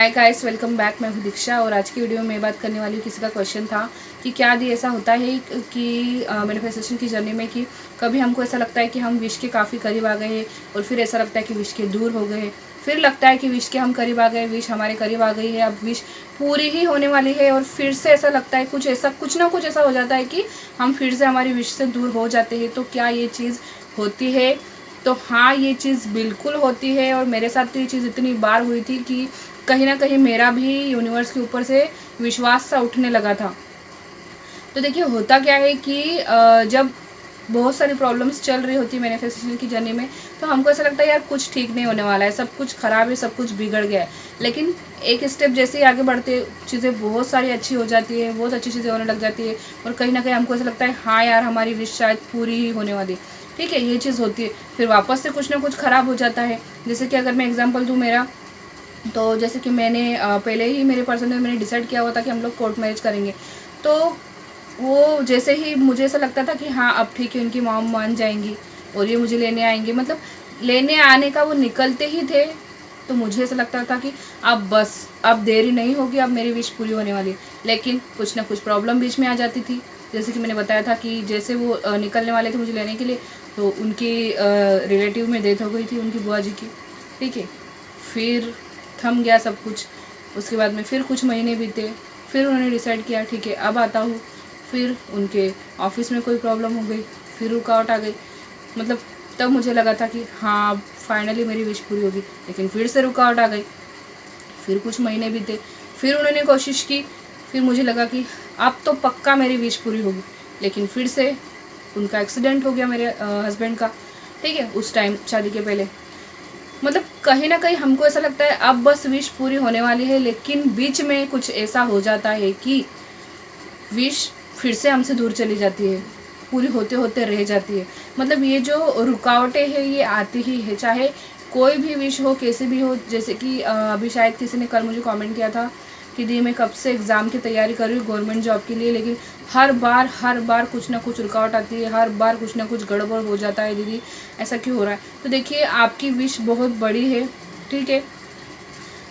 Hi guys, welcome back. मैं हूँ दीक्षा और आज की वीडियो में बात करने वाली हूँ। किसी का क्वेश्चन था कि क्या यदि ऐसा होता है कि मैनिफेस्टेशन की जर्नी में कि कभी हमको ऐसा लगता है कि हम विश के काफ़ी करीब आ गए हैं और फिर ऐसा लगता है कि विश के दूर हो गए, फिर लगता है कि विश के हम करीब आ गए, विश हमारे करीब आ गई है, अब विश पूरी ही होने वाली है और फिर से ऐसा लगता है कुछ ना कुछ ऐसा हो जाता है कि हम फिर से हमारी विश से दूर हो जाते हैं। तो क्या ये चीज़ होती है? तो हाँ, ये चीज़ बिल्कुल होती है और मेरे साथ तो ये चीज़ इतनी बार हुई थी कि कहीं ना कहीं मेरा भी यूनिवर्स के ऊपर से विश्वास सा उठने लगा था। तो देखिए, होता क्या है कि जब बहुत सारी प्रॉब्लम्स चल रही होती है मैनिफेस्टेशन की जर्नी में, तो हमको ऐसा लगता है यार कुछ ठीक नहीं होने वाला है, सब कुछ ख़राब है, सब कुछ बिगड़ गया है। लेकिन एक स्टेप जैसे ही आगे बढ़ते, चीज़ें बहुत सारी अच्छी हो जाती है, बहुत अच्छी चीज़ें होने लग जाती है और कहीं ना कहीं हमको ऐसा लगता है हाँ यार, हमारी विश शायद पूरी ही होने वाली। ठीक है, ये चीज़ होती है। फिर वापस से कुछ ना कुछ ख़राब हो जाता है। जैसे कि अगर मैं एग्जाम्पल दूँ मेरा, तो जैसे कि मैंने पहले ही मेरे पर्सन ने मैंने डिसाइड किया हुआ था कि हम लोग कोर्ट मैरिज करेंगे। तो वो जैसे ही मुझे ऐसा लगता था कि हाँ अब ठीक है, उनकी मॉम मान जाएंगी और ये मुझे लेने आएंगे, मतलब लेने आने का वो निकलते ही थे, तो मुझे ऐसा लगता था कि अब बस, अब देरी नहीं होगी, अब मेरी विश पूरी होने वाली है। लेकिन कुछ ना कुछ प्रॉब्लम बीच में आ जाती थी। जैसे कि मैंने बताया था कि जैसे वो निकलने वाले थे मुझे लेने के लिए, तो उनकी रिलेटिव में डेथ हो गई थी, उनकी बुआ जी की। ठीक है, फिर थम गया सब कुछ। उसके बाद में फिर कुछ महीने बीते, फिर उन्होंने डिसाइड किया ठीक है अब आता हूँ। फिर उनके ऑफिस में कोई प्रॉब्लम हो गई, फिर रुकावट आ गई। मतलब तब मुझे लगा था कि हाँ फाइनली मेरी विश पूरी होगी, लेकिन फिर से रुकावट आ गई। फिर कुछ महीने बीते, फिर उन्होंने कोशिश की, फिर मुझे लगा कि अब तो पक्का मेरी विश पूरी होगी, लेकिन फिर से उनका एक्सीडेंट हो गया मेरे हस्बैंड का। ठीक है, उस टाइम शादी के पहले। मतलब कहीं ना कहीं हमको ऐसा लगता है अब बस विश पूरी होने वाली है, लेकिन बीच में कुछ ऐसा हो जाता है कि विश फिर से हमसे दूर चली जाती है, पूरी होते होते रह जाती है। मतलब ये जो रुकावटें हैं ये आती ही है, चाहे कोई भी विश हो, कैसे भी हो। जैसे कि अभी शायद किसी ने कल मुझे कमेंट किया था कि दी मैं कब से एग्ज़ाम की तैयारी कर रही हूँ गवर्नमेंट जॉब के लिए, लेकिन हर बार कुछ ना कुछ रुकावट आती है, हर बार कुछ ना कुछ गड़बड़ हो जाता है। दीदी ऐसा क्यों हो रहा है? तो देखिए, आपकी विश बहुत बड़ी है, ठीक है,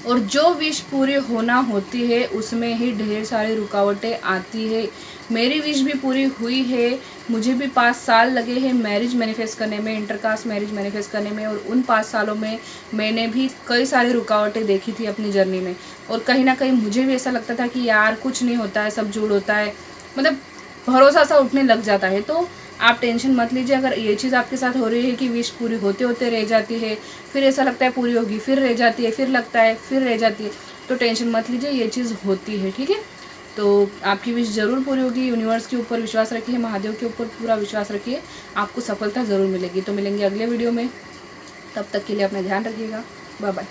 और जो विश पूरी होना होती है उसमें ही ढेर सारी रुकावटें आती है। मेरी विश भी पूरी हुई है, मुझे भी 5 साल लगे हैं मैरिज मैनिफेस्ट करने में, इंटरकास्ट मैरिज मैनिफेस्ट करने में, और उन 5 सालों में मैंने भी कई सारी रुकावटें देखी थी अपनी जर्नी में। और कहीं ना कहीं मुझे भी ऐसा लगता था कि यार कुछ नहीं होता है, सब झूठ होता है, मतलब भरोसा सा उठने लग जाता है। तो आप टेंशन मत लीजिए अगर ये चीज़ आपके साथ हो रही है कि विश पूरी होते होते रह जाती है, फिर ऐसा लगता है पूरी होगी, फिर रह जाती है, फिर लगता है फिर रह जाती है, तो टेंशन मत लीजिए, ये चीज़ होती है। ठीक है, तो आपकी विश ज़रूर पूरी होगी। यूनिवर्स के ऊपर विश्वास रखिए, महादेव के ऊपर पूरा विश्वास रखिए, आपको सफलता ज़रूर मिलेगी। तो मिलेंगे अगले वीडियो में, तब तक के लिए अपना ध्यान रखिएगा। Bye bye.